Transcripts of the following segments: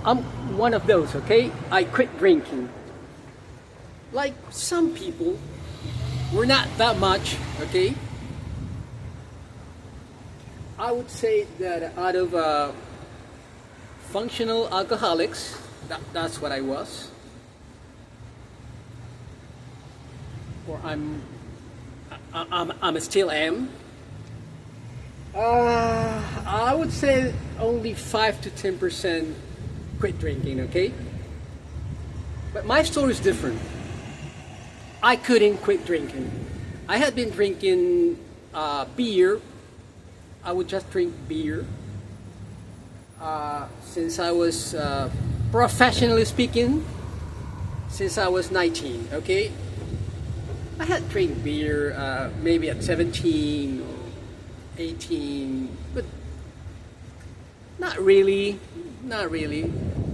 I'm one of those, okay? I quit drinking. Like some people, we're not that much, okay? I would say that out of functional alcoholics, that's what I was. Or I'm still am. I would say only 5 to 10% quit drinking, okay? But my story is different. I couldn't quit drinking. I had been drinking beer. I would just drink beer since I was, professionally speaking, since I was 19, okay? I had drank beer maybe at 17 or 18, but not really.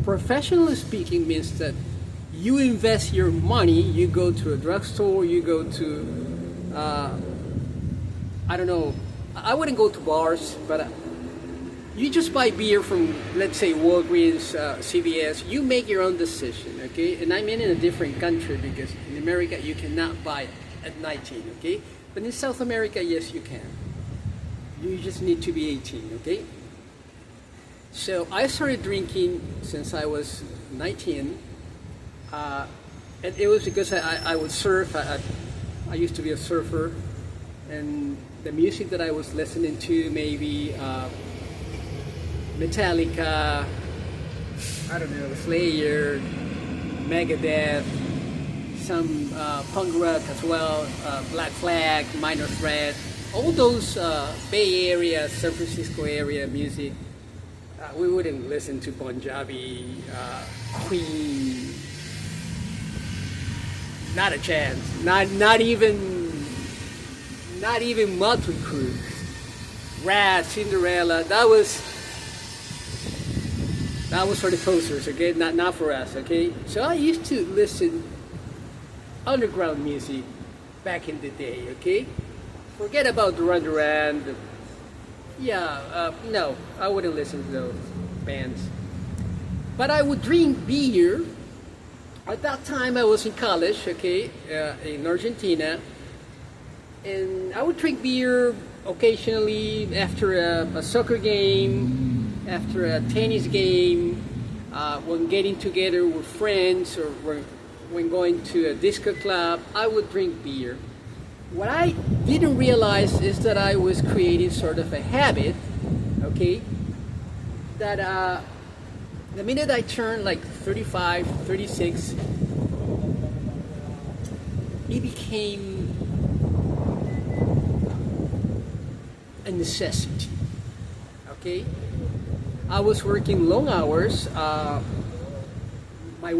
Professionally speaking means that you invest your money, you go to a drugstore, you go to, I don't know, I wouldn't go to bars, but you just buy beer from, let's say, Walgreens, CVS, you make your own decision, okay? And I'm in a different country because in America you cannot buy at 19, okay? But in South America, yes, you can. You just need to be 18, okay? So I started drinking since I was 19, and it was because I would surf. I used to be a surfer, and the music that I was listening to, maybe Metallica, I don't know, Slayer, Megadeth, some punk rock as well, Black Flag, Minor Threat, all those Bay Area, San Francisco area music. We wouldn't listen to Bon Jovi, Queen, not a chance. Not even Motley Crue, Rat, Cinderella. That was for the posters, okay? Not for us, okay? So I used to listen underground music back in the day, okay? Forget about Duran Duran. No, I wouldn't listen to those bands. But I would drink beer. At that time I was in college, okay, in Argentina. And I would drink beer occasionally after a soccer game, after a tennis game, when getting together with friends, or when going to a disco club. I would drink beer. What I didn't realize is that I was creating sort of a habit, okay, that the minute I turned like 35, 36, it became a necessity, okay? I was working long hours. I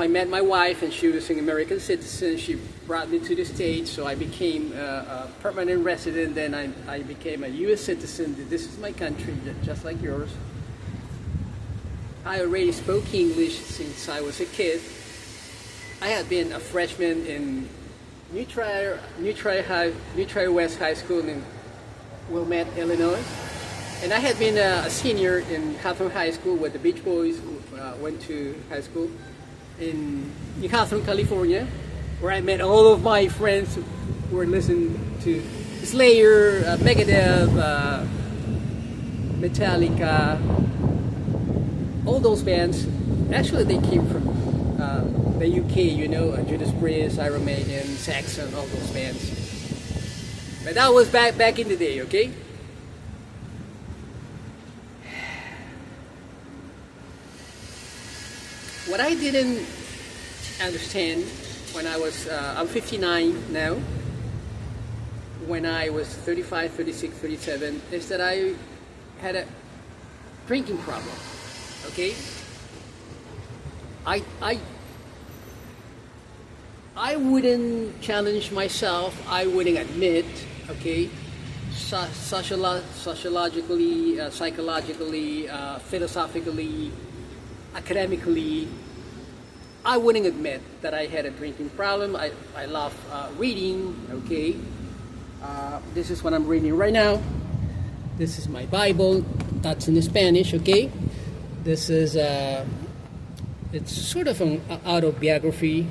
met my wife, and she was an American citizen. She brought me to the States, so I became a permanent resident. Then I became a U.S. citizen. This is my country, just like yours. I already spoke English since I was a kid. I had been a freshman in New Trier West High School in Wilmette, Illinois. And I had been a senior in Hawthorne High School, where the Beach Boys went to high school, in Hawthorne, California, where I met all of my friends who were listening to Slayer, Megadeth, Metallica, all those bands. Actually, they came from the UK, you know, Judas Priest, Iron Maiden, Saxon, all those bands. But that was back in the day, okay? What I didn't understand when I was, I'm 59 now, when I was 35, 36, 37, is that I had a drinking problem, okay? I wouldn't challenge myself, I wouldn't admit, okay, sociologically, psychologically, philosophically, academically, I wouldn't admit that I had a drinking problem. I love reading, okay? This is what I'm reading right now. This is my Bible. That's in Spanish, okay? This is It's sort of an biography,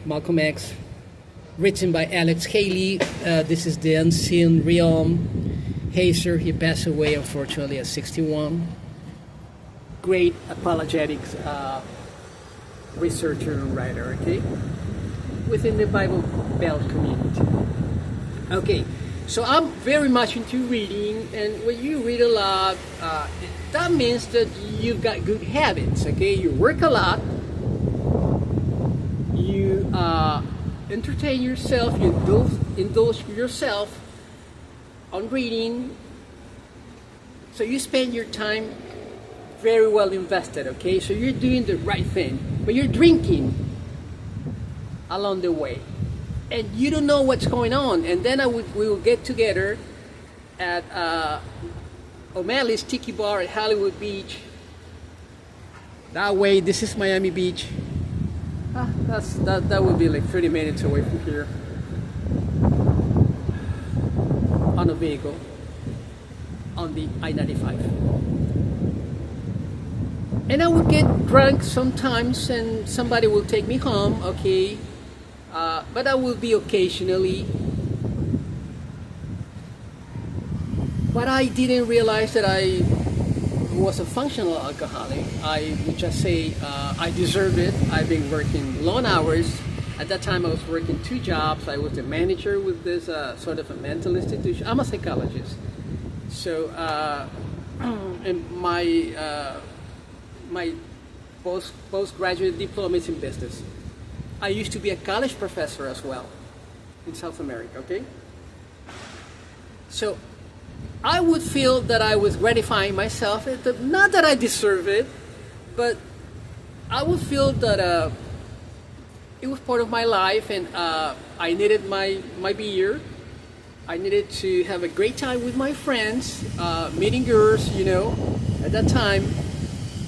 Malcolm X, written by Alex Haley. This is The Unseen Realm. Hazer, he passed away unfortunately at 61. Great apologetics researcher and writer, okay? Within the Bible Belt community. Okay, so I'm very much into reading, and when you read a lot, that means that you've got good habits, okay? You work a lot, you entertain yourself, you indulge yourself on reading, so you spend your time very well invested, okay? So you're doing the right thing, but you're drinking along the way, and you don't know what's going on. And then we will get together at O'Malley's Tiki Bar at Hollywood Beach. That way, this is Miami Beach. That would be like 30 minutes away from here on a vehicle on the I-95. And I would get drunk sometimes, and somebody will take me home, okay? But that will be occasionally. But I didn't realize that I was a functional alcoholic. I would just say I deserve it. I've been working long hours. At that time I was working 2 jobs. I was a manager with this sort of a mental institution. I'm a psychologist. So, and my postgraduate diploma is in business. I used to be a college professor as well in South America, okay? So I would feel that I was gratifying myself, not that I deserve it, but I would feel that it was part of my life, and I needed my beer. I needed to have a great time with my friends, meeting girls, you know. At that time,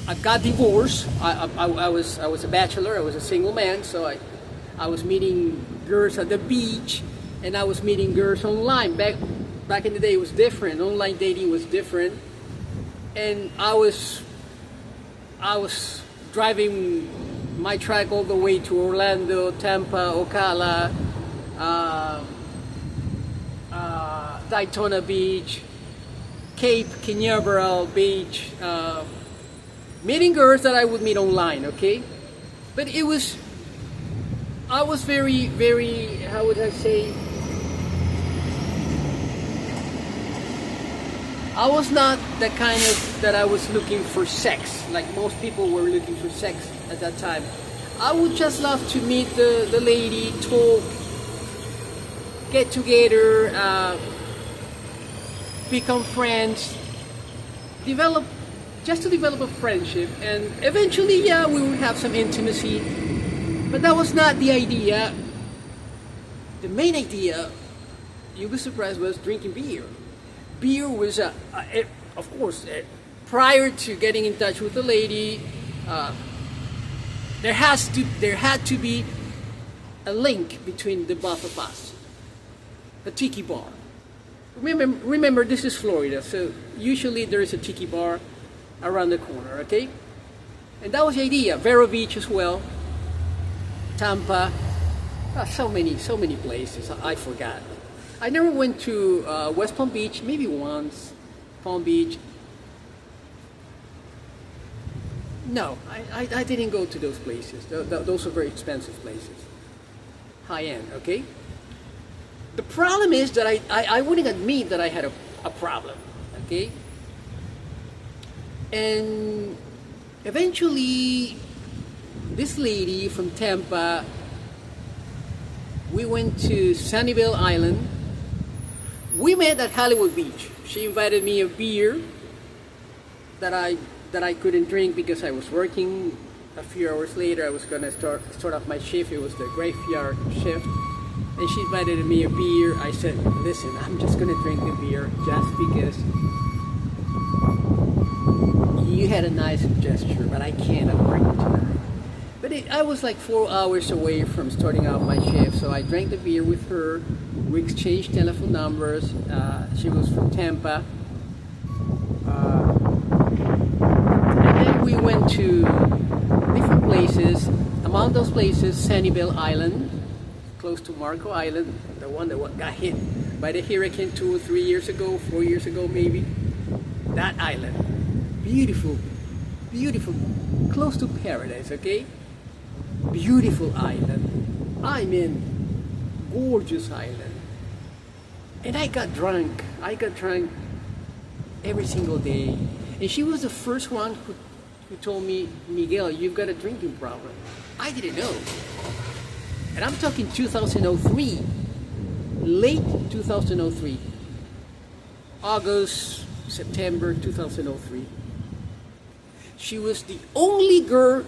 I got divorced. I was a bachelor. I was a single man, so I was meeting girls at the beach, and I was meeting girls online. Back in the day, it was different. Online dating was different, and I was driving my truck all the way to Orlando, Tampa, Ocala, Daytona Beach, Cape Canaveral Beach. Meeting girls that I would meet online, okay? But I was very, very, how would I say? I was not the kind of that I was looking for sex, like most people were looking for sex at that time. I would just love to meet the lady, talk, get together, become friends, develop a friendship, and eventually, yeah, we would have some intimacy. But that was not the idea. The main idea, you'll be surprised, was drinking beer. Beer was, of course, prior to getting in touch with the lady, there had to be a link between the both of us. A tiki bar. Remember, this is Florida, so usually there is a tiki bar around the corner, okay? And that was the idea. Vero Beach as well, Tampa, so many places. I forgot. I never went to West Palm Beach, maybe once. Palm Beach. No, I didn't go to those places. Those are very expensive places. High end, okay? The problem is that I wouldn't admit that I had a problem, okay? And eventually, this lady from Tampa, we went to Sunnyvale Island. We met at Hollywood Beach. She invited me a beer that I couldn't drink because I was working. A few hours later, I was gonna start off my shift. It was the graveyard shift, and she invited me a beer. I said, "Listen, I'm just gonna drink the beer just because you had a nice gesture, but I can't drink it tonight." But I was like 4 hours away from starting off my shift, so I drank the beer with her. We exchanged telephone numbers. She was from Tampa. And then we went to different places. Among those places, Sanibel Island, close to Marco Island, the one that got hit by the hurricane 2 or 3 years ago, 4 years ago maybe. That island, beautiful, beautiful, close to paradise, okay? Beautiful island. I mean, gorgeous island. And I got drunk every single day. And she was the first one who told me, Miguel, you've got a drinking problem. I didn't know. And I'm talking 2003, late 2003, August, September 2003. She was the only girl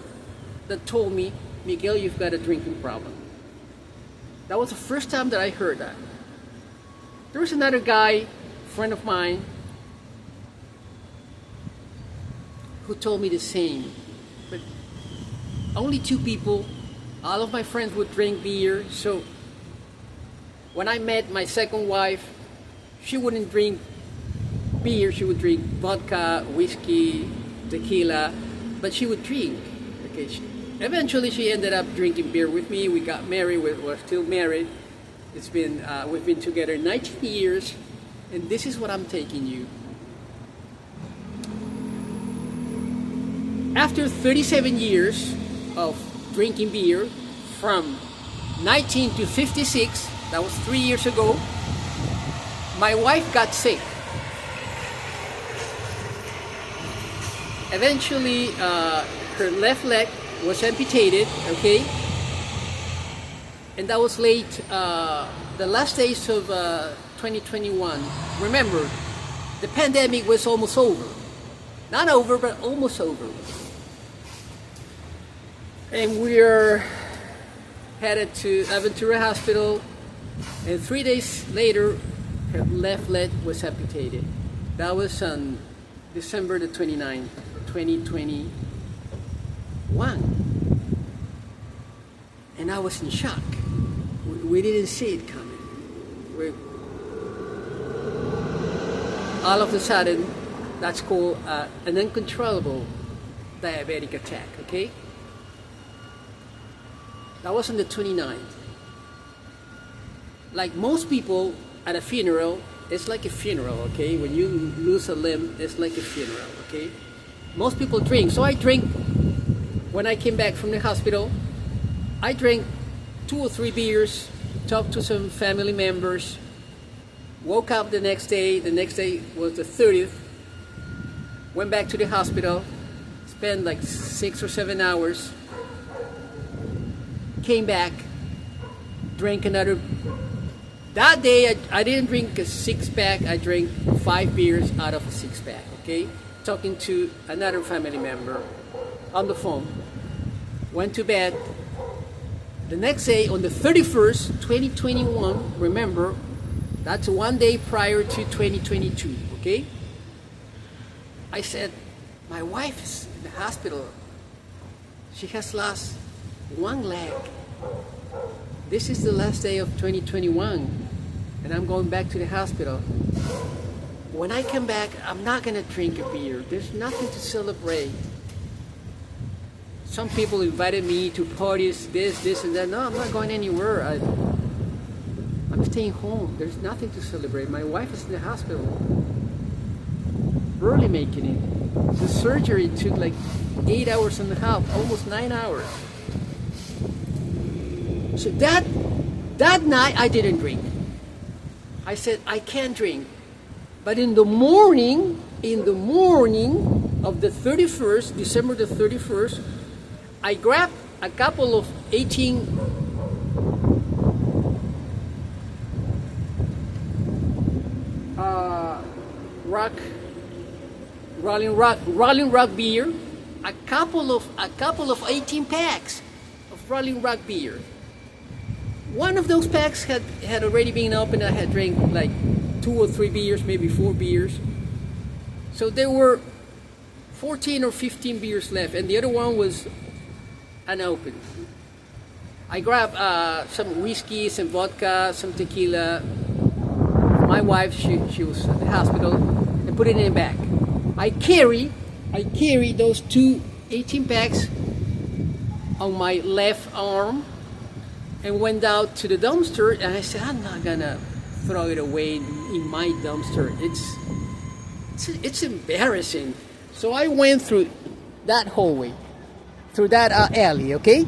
that told me, Miguel, you've got a drinking problem. That was the first time that I heard that. There was another guy, friend of mine, who told me the same. But only 2 people. All of my friends would drink beer. So when I met my second wife, she wouldn't drink beer. She would drink vodka, whiskey, tequila, but she would drink. Okay. Eventually, she ended up drinking beer with me. We got married. We're still married. It's been we've been together 19 years, and this is what I'm taking you. After 37 years of drinking beer, from 19 to 56, that was 3 years ago, my wife got sick. Eventually, her left leg was amputated, okay? And that was late, the last days of 2021. Remember, the pandemic was almost over. Not over, but almost over. And we're headed to Aventura Hospital, and 3 days later, her left leg was amputated. That was on December the 29th, 2021. And I was in shock. We didn't see it coming. All of a sudden, that's called an uncontrollable diabetic attack, okay? That was on the 29th. Like most people at a funeral, it's like a funeral, okay? When you lose a limb, it's like a funeral, okay? Most people drink. So I drank, when I came back from the hospital, I drank 2 or 3 beers, talked to some family members, woke up the next day was the 30th, went back to the hospital, spent like 6 or 7 hours, came back, drank another. That day I didn't drink a 6-pack, I drank 5 beers out of a 6-pack, okay? Talking to another family member on the phone. Went to bed. The next day, on the 31st, 2021, remember, that's 1 day prior to 2022, okay? I said, my wife is in the hospital. She has lost 1 leg. This is the last day of 2021, and I'm going back to the hospital. When I come back, I'm not gonna drink a beer. There's nothing to celebrate. Some people invited me to parties, this, and that. No, I'm not going anywhere. I'm staying home. There's nothing to celebrate. My wife is in the hospital, barely making it. The surgery took like 8 hours and a half, almost 9 hours. So that night I didn't drink. I said I can't drink. But in the morning of the 31st, December the 31st, I grabbed a couple of 18 Rolling Rock beer, a couple of 18 packs of Rolling Rock beer. One of those packs had already been opened. I had drank like 2 or 3 beers, maybe 4 beers. So there were 14 or 15 beers left, and the other one was unopened. I grabbed some whiskey, some vodka, some tequila. My wife, she was at the hospital, and put it in a bag. I carry those 2 18 packs on my left arm and went out to the dumpster, and I said, I'm not gonna throw it away in my dumpster. It's embarrassing. So I went through that hallway, through that alley, okay?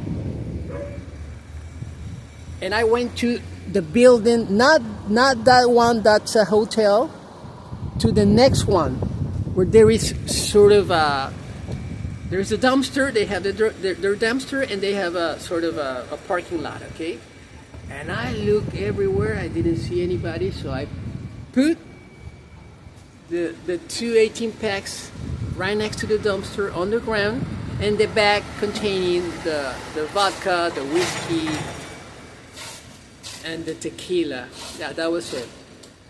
And I went to the building, not that one that's a hotel, to the next one, where there is sort of there's a dumpster. They have their dumpster, and they have a sort of a parking lot, okay? And I looked everywhere. I didn't see anybody, so I put the 2 18-packs right next to the dumpster on the ground, and the bag containing the vodka, the whiskey, and the tequila. Yeah, that was it.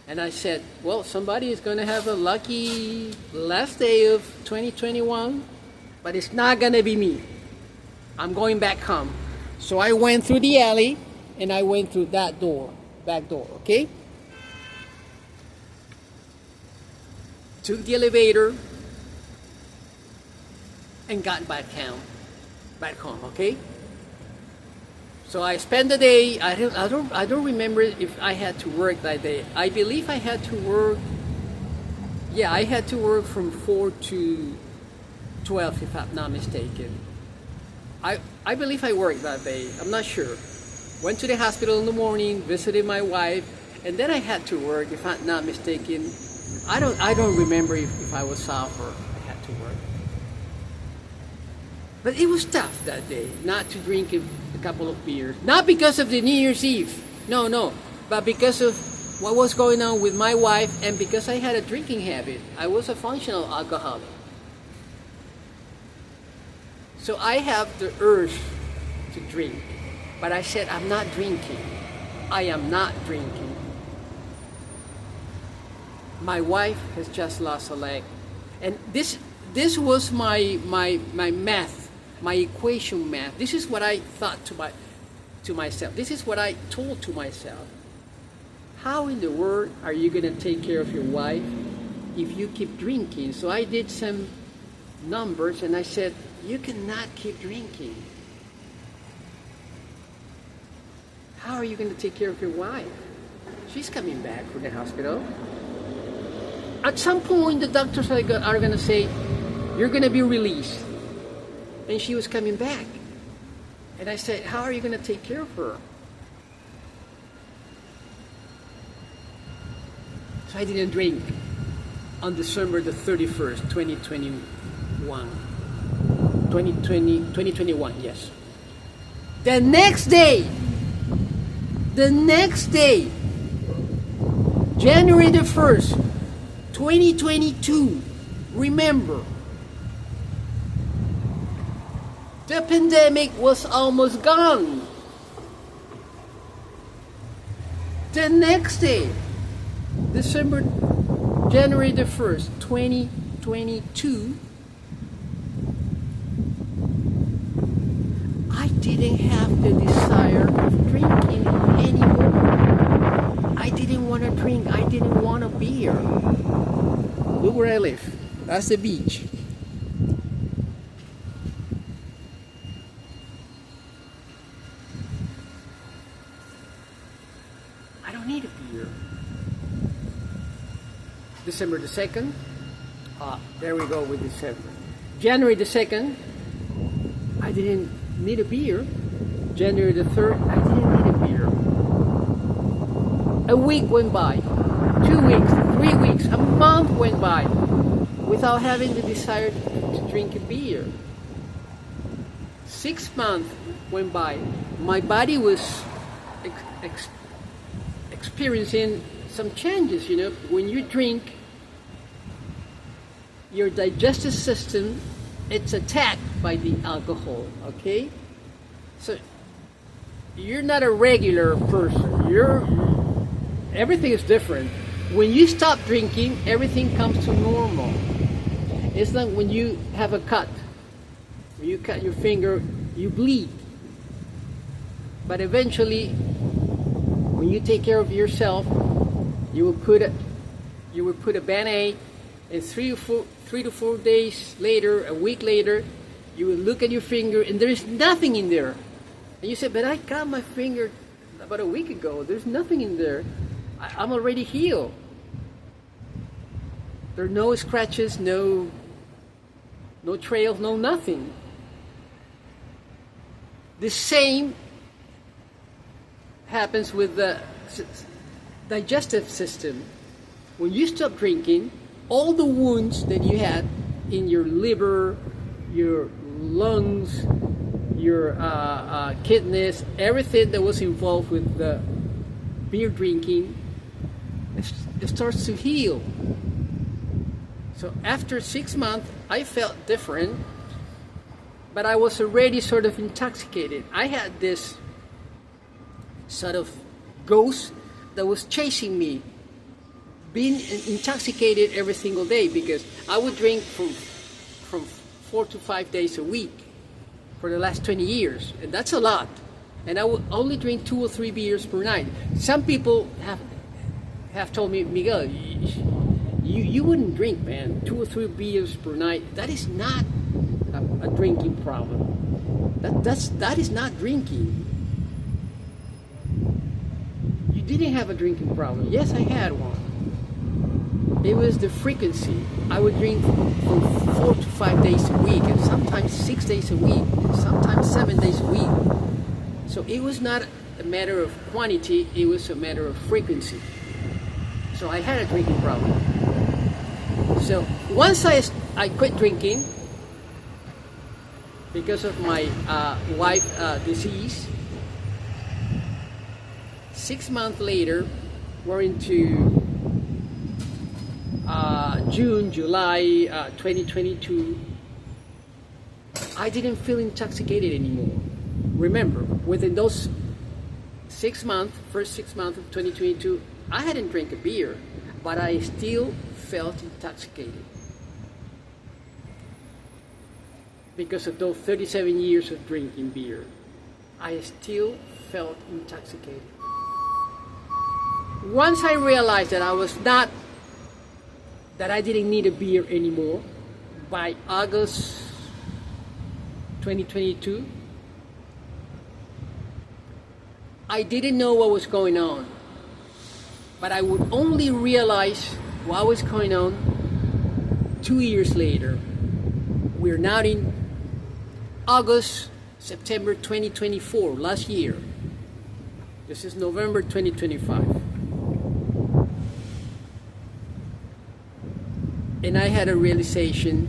And I said, well, somebody is going to have a lucky last day of 2021, but it's not going to be me. I'm going back home. So I went through the alley, and I went through that door, back door, okay? Took the elevator, and got back home, okay? So I spent the day. I don't remember if I had to work that day. I believe I had to work. Yeah, I had to work from 4 to 12, if I'm not mistaken. I believe I worked that day. I'm not sure. Went to the hospital in the morning, visited my wife, and then I had to work, if I'm not mistaken. I don't remember if I was off or I had to work. But it was tough that day not to drink a couple of beers. Not because of the New Year's Eve. No. But because of what was going on with my wife, and because I had a drinking habit. I was a functional alcoholic. So I have the urge to drink. But I said, I'm not drinking. I am not drinking. My wife has just lost a leg. And this was my math, my equation math. This is what I thought to myself. This is what I told to myself. How in the world are you going to take care of your wife if you keep drinking? So I did some numbers, and I said, you cannot keep drinking. How are you going to take care of your wife? She's coming back from the hospital. At some point, the doctors are going to say, you're going to be released. And she was coming back. And I said, how are you going to take care of her? So I didn't drink on December the 31st, 2021. 2021, yes. The next day, January the 1st, 2022, remember, the pandemic was almost gone. The next day, January the 1st, 2022, I didn't have the desire of drinking anymore. I didn't want to drink. I didn't want a beer. Look where I live. That's the beach. I don't need a beer. December the 2nd. There we go with December. January the 2nd. I didn't need a beer. January the 3rd. I didn't need a beer. A week went by. 2 weeks. 3 weeks. A month went by without having the desire to drink a beer. 6 months went by. My body was experiencing some changes. You know, when you drink, your digestive system, it's attacked by the alcohol, okay? So you're not a regular person. Everything is different. When you stop drinking, everything comes to normal. It's like when you have a cut. When you cut your finger, you bleed. But eventually, when you take care of yourself, you will put a Band-Aid, and 3 to 4 days later, a week later, You would look at your finger and there is nothing in there. And you say, but I cut my finger about a week ago. There's nothing in there. I'm already healed. There are no scratches, no trails, no nothing. The same happens with the digestive system. When you stop drinking, all the wounds that you had in your liver, your lungs, your kidneys, everything that was involved with the beer drinking, it starts to heal. So after 6 months, I felt different, but I was already sort of intoxicated. I had this sort of ghost that was chasing me, being intoxicated every single day, because I would drink from 4 to 5 days a week for the last 20 years, and that's a lot. And I would only drink 2 or 3 beers per night. Some people have told me, Miguel, you wouldn't drink, man, 2 or 3 beers per night. That is not a drinking problem. That is not drinking. You didn't have a drinking problem. Yes, I had one. It was the frequency. I would drink from 4 to 5 days a week, and sometimes 6 days a week, and sometimes 7 days a week. So it was not a matter of quantity, it was a matter of frequency. So I had a drinking problem. So once I quit drinking, because of my wife's disease, 6 months later, we're into June, July 2022, I didn't feel intoxicated anymore. Remember, within those 6 months, first 6 months of 2022, I hadn't drank a beer, but I still felt intoxicated. Because of those 37 years of drinking beer, I still felt intoxicated. Once I realized that I didn't need a beer anymore, by August 2022, I didn't know what was going on, but I would only realize what was going on 2 years later. We're now in September 2024, last year. This is November 2025. And I had a realization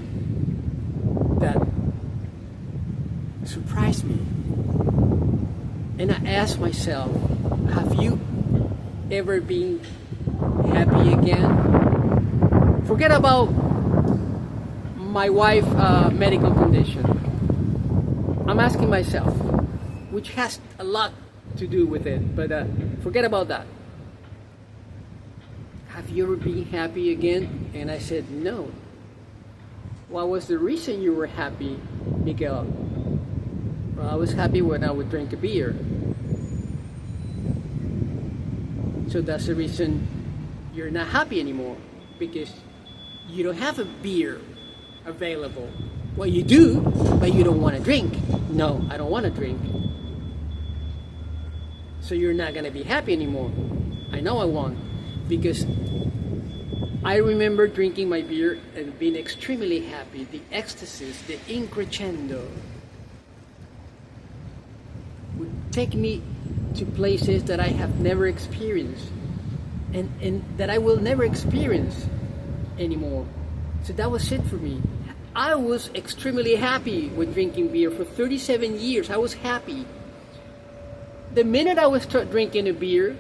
that surprised me. And I asked myself, have you ever been happy again? Forget about my wife's medical condition. I'm asking myself, which has a lot to do with it, but forget about that. Have you ever been happy again? And I said, no. What was the reason you were happy, Miguel? Well, I was happy when I would drink a beer. So that's the reason you're not happy anymore, because you don't have a beer available. Well, you do, but you don't want to drink. No, I don't want to drink. So you're not going to be happy anymore. I know I won't, because I remember drinking my beer and being extremely happy. The ecstasies, the increscendo would take me to places that I have never experienced and that I will never experience anymore. So that was it for me. I was extremely happy with drinking beer for 37 years. I was happy. The minute I would start drinking a beer,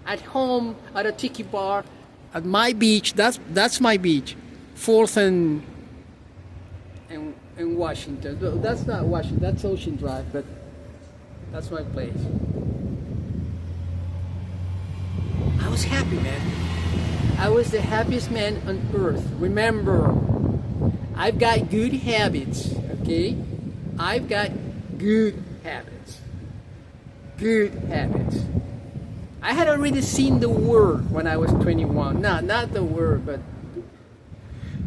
at home, at a tiki bar, at my beach, that's my beach, 4th and Washington. That's not Washington, that's Ocean Drive, but that's my place. I was happy, man. I was the happiest man on earth. Remember, I've got good habits, okay? I've got good habits. Good habits. I had already seen the world when I was 21. No, not the world, but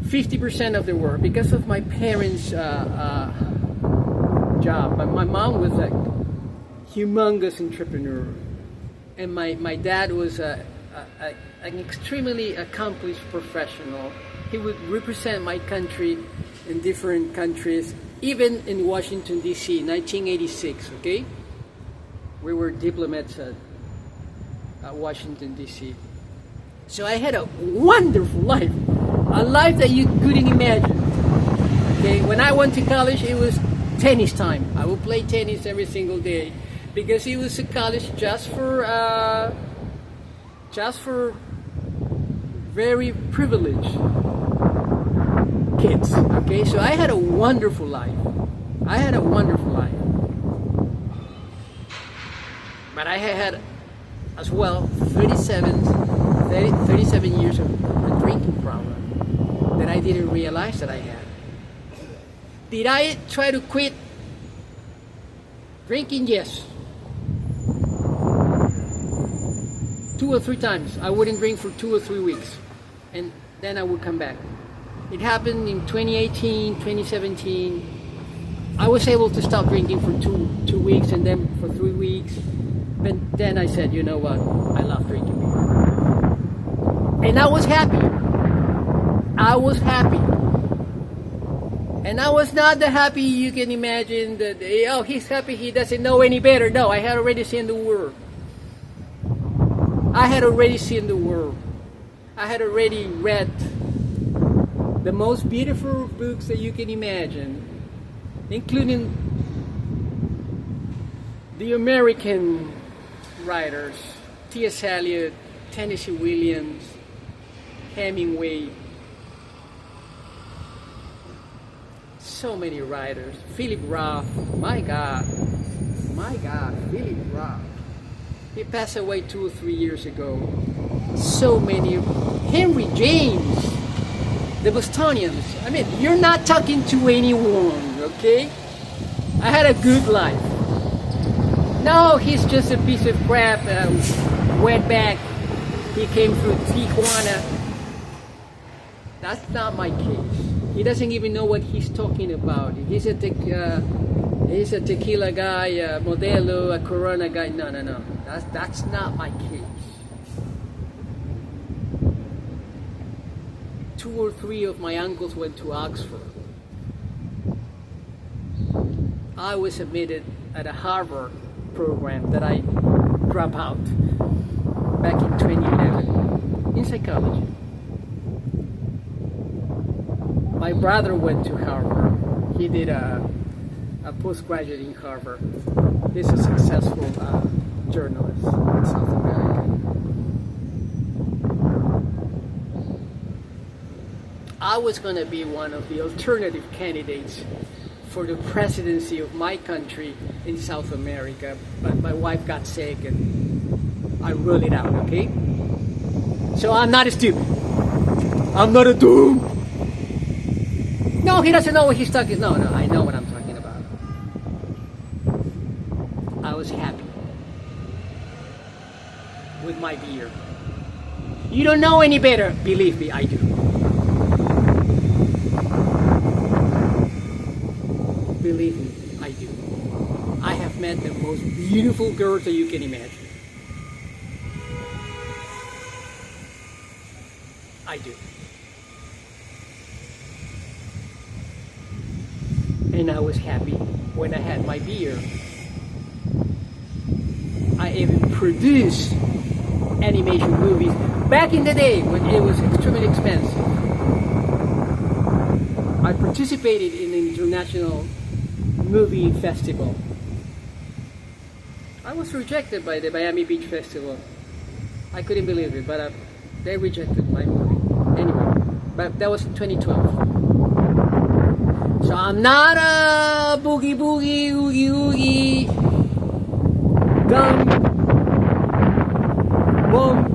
50% of the world, because of my parents' job. But my mom was a humongous entrepreneur, and my dad was an extremely accomplished professional. He would represent my country in different countries, even in Washington, D.C., 1986, okay? We were diplomats at Washington, D.C. So I had a wonderful life, a life that you couldn't imagine. Okay, when I went to college, it was tennis time. I would play tennis every single day because it was a college just for very privileged kids. Okay, so I had a wonderful life. But I had as well 37 years of a drinking problem that I didn't realize that I had. Did I try to quit drinking? Yes. 2 or 3 times. I wouldn't drink for 2 or 3 weeks, and then I would come back. It happened in 2018, 2017. I was able to stop drinking for two weeks, and then for 3 weeks. But then I said, you know what? I love drinking beer. And I was happy. And I was not the happy you can imagine that, oh, he's happy, he doesn't know any better. No, I had already seen the world. I had already read the most beautiful books that you can imagine, including the American writers, T.S. Eliot, Tennessee Williams, Hemingway, so many writers, Philip Roth, my God, Philip Roth. He passed away 2 or 3 years ago. So many, Henry James, the Bostonians. I mean, you're not talking to anyone, okay? I had a good life. No, he's just a piece of crap, wetback. He came through Tijuana. That's not my case. He doesn't even know what he's talking about. He's a tequila guy, a Modelo, a Corona guy. No. That's not my case. 2 or 3 of my uncles went to Oxford. I was admitted at a Harvard program that I dropped out back in 2011 in psychology. My brother went to Harvard. He did a postgraduate in Harvard. He's a successful journalist in South America. I was going to be one of the alternative candidates for the presidency of my country in South America, but my wife got sick and I ruled it out, okay? So I'm not stupid. I'm not a doom. No, he doesn't know what he's talking. No, I know what I'm talking about. I was happy with my beer. You don't know any better. Believe me, I do. Believe me, I do. I have met the most beautiful girls that you can imagine. I do. And I was happy when I had my beer. I even produced animation movies back in the day when it was extremely expensive. I participated in an international movie festival. I was rejected by the Miami Beach Festival. I couldn't believe it, but they rejected my movie. Anyway, but that was in 2012. So I'm not a boogie, oogie, dumb, bum,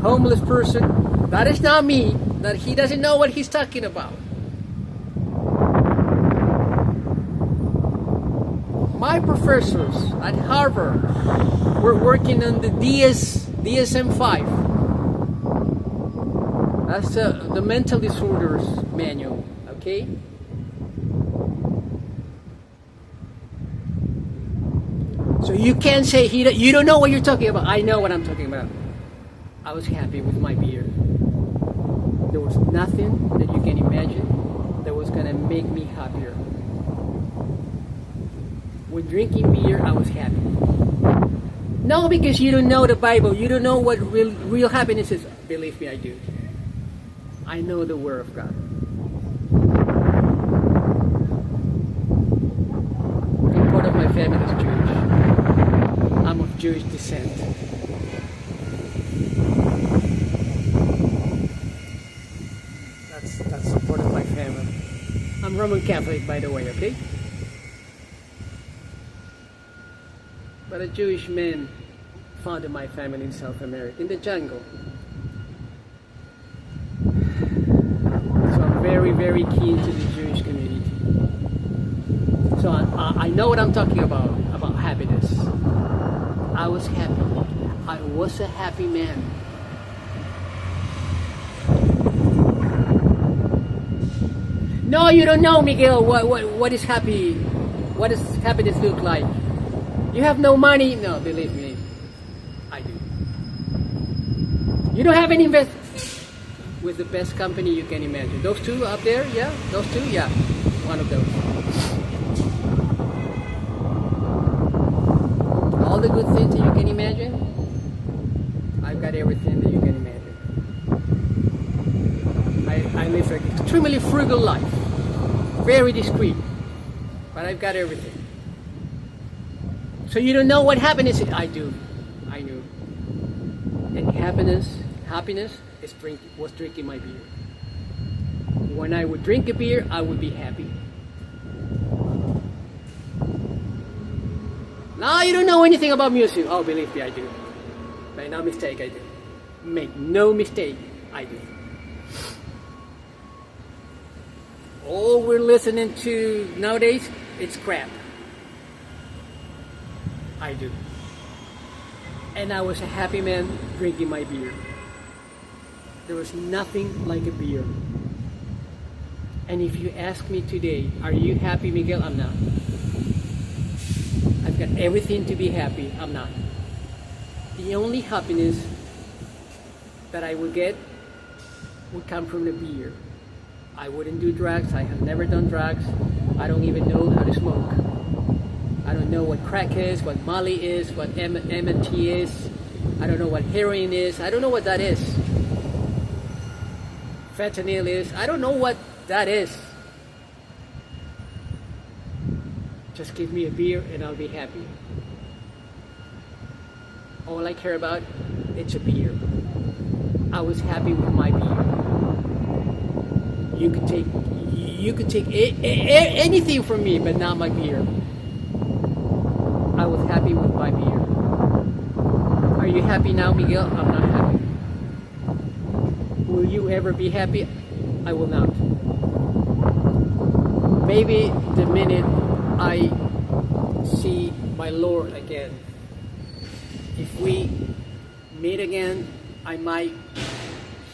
homeless person. That is not me. That he doesn't know what he's talking about. My professors at Harvard were working on the DSM-5. That's the mental disorders manual, okay? You can't say you don't know what you're talking about. I know what I'm talking about. I was happy with my beer. There was nothing that you can imagine that was gonna make me happier. When drinking beer, I was happy. No, because you don't know the Bible. You don't know what real happiness is. Believe me, I do. I know the Word of God. And part of my family is Jewish. I'm of Jewish descent. That's part of my family. I'm Roman Catholic, by the way, okay? But a Jewish man founded my family in South America, in the jungle. So I'm very, very keen to the Jewish community. So I know what I'm talking about happiness. I was happy. I was a happy man. No, you don't know, Miguel, what is happy? What does happiness look like? You have no money? No, believe me, I do. You don't have any investment with the best company you can imagine. Those two up there, yeah? Those two, yeah. One of those. All the good things that you can imagine, I've got everything that you can imagine. I live an extremely frugal life, very discreet, but I've got everything. So you don't know what happiness is? I do. I knew. And happiness was drinking my beer. When I would drink a beer, I would be happy. Now you don't know anything about music. Oh, believe me, I do. Make no mistake, I do. Make no mistake, I do. All we're listening to nowadays, it's crap. I do. And I was a happy man drinking my beer. There was nothing like a beer. And if you ask me today, are you happy, Miguel? I'm not. I've got everything to be happy. I'm not. The only happiness that I would get would come from the beer. I wouldn't do drugs. I have never done drugs. I don't even know how to smoke. I don't know what crack is, what Molly is, what MT is. I don't know what heroin is. I don't know what that is. Fentanyl is. I don't know what that is. Just give me a beer and I'll be happy. All I care about, it's a beer. I was happy with my beer. You could take anything from me, but not my beer. I was happy with my beer. Are you happy now, Miguel? I'm not happy. Will you ever be happy? I will not. Maybe the minute I see my Lord again, if we meet again,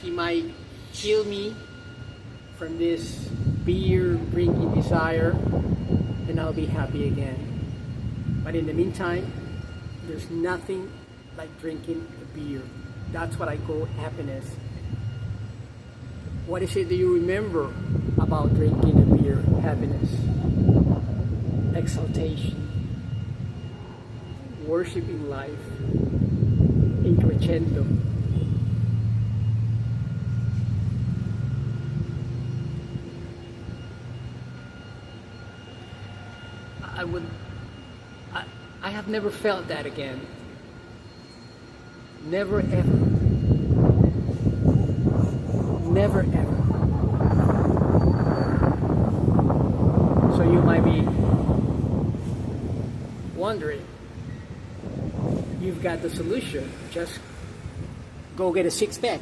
he might heal me from this beer drinking desire, and I'll be happy again. But in the meantime, there's nothing like drinking a beer. That's what I call happiness. What is it that you remember about drinking a beer? Happiness, exaltation, worshiping life, in crescendo. I have never felt that again. Never ever. Never ever. So you might be wondering, you've got the solution. Just go get a six-pack.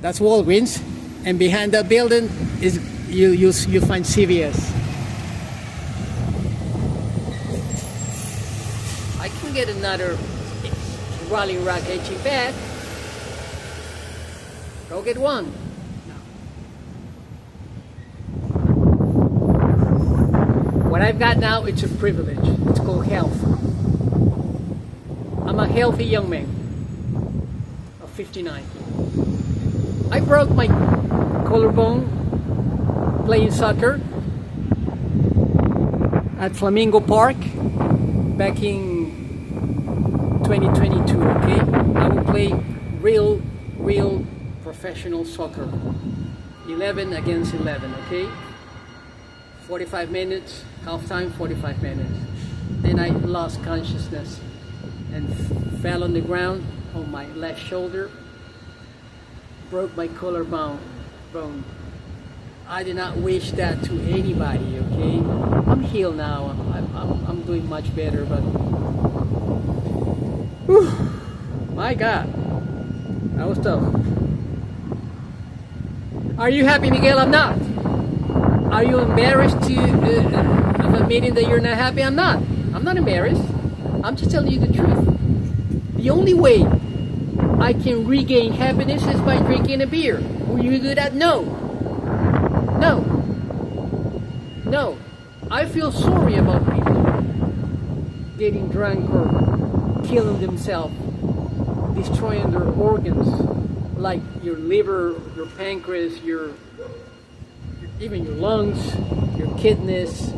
That's Walgreens, and behind that building is you find CVS. I can get another Rolling Rock 18-pack. Go get one. What I've got now, it's a privilege. It's called health. I'm a healthy young man of 59. I broke my collarbone playing soccer at Flamingo Park back in 2022, okay? I would play real professional soccer. 11 against 11, okay? 45 minutes, half time, 45 minutes. Then I lost consciousness and fell on the ground on my left shoulder, broke my collarbone. I did not wish that to anybody, okay? I'm healed now. I'm doing much better, but whew, my God, that was tough. Are you happy, Miguel? I'm not. Are you embarrassed of admitting that you're not happy? I'm not. I'm not embarrassed. I'm just telling you the truth. The only way I can regain happiness is by drinking a beer. Will you do that? No. No. I feel sorry about people getting drunk or killing themselves, destroying their organs, like your liver, your pancreas, even your lungs, your kidneys,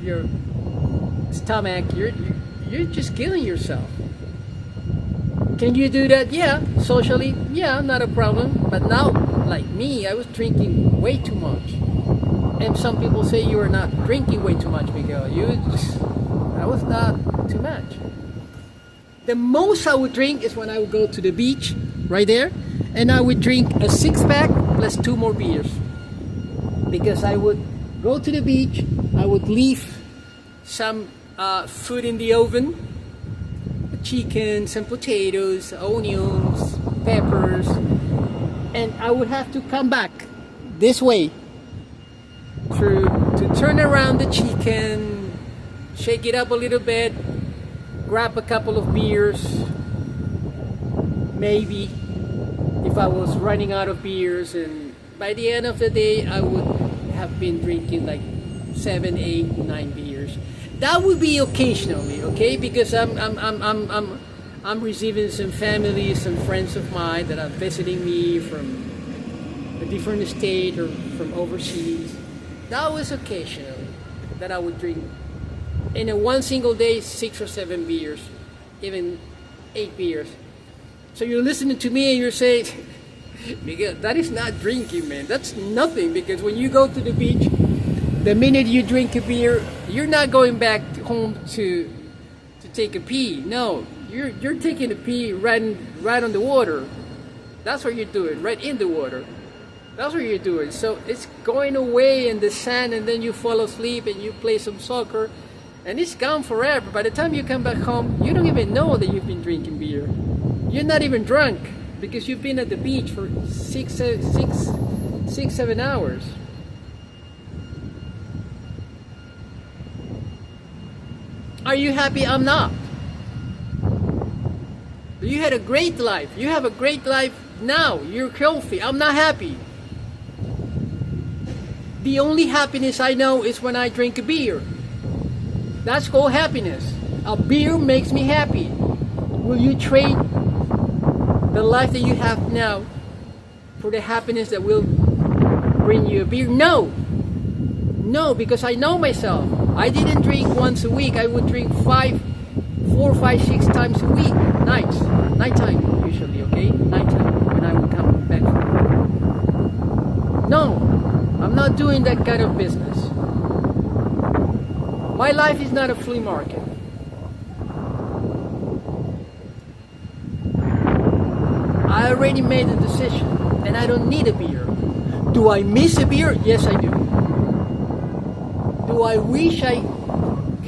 your stomach. You're just killing yourself. Can you do that? Yeah, socially, yeah, not a problem. But now, like me, I was drinking way too much. And some people say you are not drinking way too much, Miguel. That was not too much. The most I would drink is when I would go to the beach, right there, and I would drink a 6-pack plus 2 more beers. Because I would go to the beach, I would leave some food in the oven, chicken, some potatoes, onions, peppers, and I would have to come back this way to turn around the chicken, shake it up a little bit, grab a couple of beers, maybe if I was running out of beers, and by the end of the day I would have been drinking like 7, 8, 9 beers. That would be occasionally, okay? Because I'm receiving some family, some friends of mine that are visiting me from a different state or from overseas. That was occasionally that I would drink in a one single day 6 or 7 beers, even 8 beers. So you're listening to me and you're saying, Miguel, that is not drinking, man. That's nothing, because when you go to the beach, the minute you drink a beer, you're not going back home to take a pee. No, you're taking a pee right on the water. That's what you're doing, right in the water. That's what you're doing. So it's going away in the sand, and then you fall asleep and you play some soccer, and it's gone forever. By the time you come back home, you don't even know that you've been drinking beer. You're not even drunk because you've been at the beach for 6, 7 hours. Are you happy? I'm not. You had a great life. You have a great life now. You're healthy. I'm not happy. The only happiness I know is when I drink a beer. That's called happiness. A beer makes me happy. Will you trade the life that you have now for the happiness that will bring you a beer? No. No, because I know myself. I didn't drink once a week. I would drink 4, 5, 6 times a week. Nighttime usually, okay? Nighttime when I would come back from work. No, I'm not doing that kind of business. My life is not a flea market. I already made a decision, and I don't need a beer. Do I miss a beer? Yes, I do. Do I wish I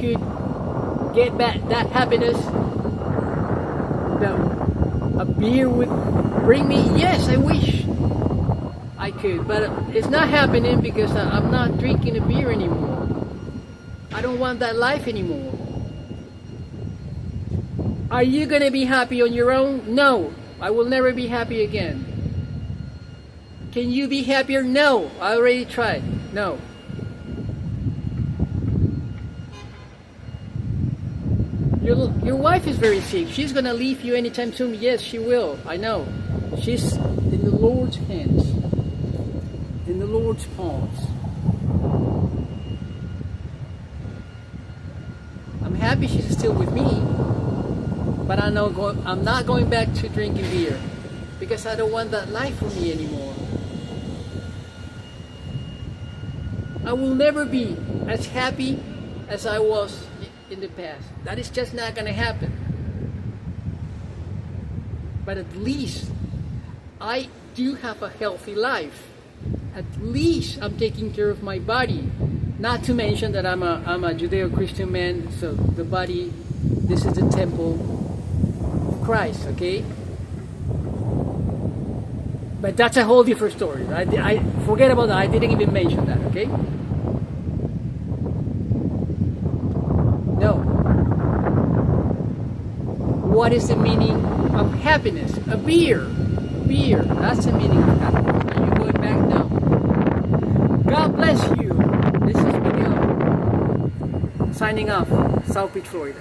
could get back that happiness that a beer would bring me? Yes, I wish I could, but it's not happening because I'm not drinking a beer anymore. I don't want that life anymore. Are you gonna be happy on your own? No, I will never be happy again. Can you be happier? No, I already tried. No. Your wife is very sick. She's going to leave you anytime soon. Yes, she will. I know. She's in the Lord's hands, in the Lord's palms. I'm happy she's still with me, but I'm not going back to drinking beer because I don't want that life for me anymore. I will never be as happy as I was in the past. That is just not going to happen. But at least I do have a healthy life. At least I'm taking care of my body. Not to mention that I'm a Judeo-Christian man, so the body, this is the temple of Christ, okay? But that's a whole different story. I forget about that. I didn't even mention that, okay? No. What is the meaning of happiness? A beer. Beer. That's the meaning of happiness. Are you going back now? God bless you. This is Miguel. Signing off. South Detroit.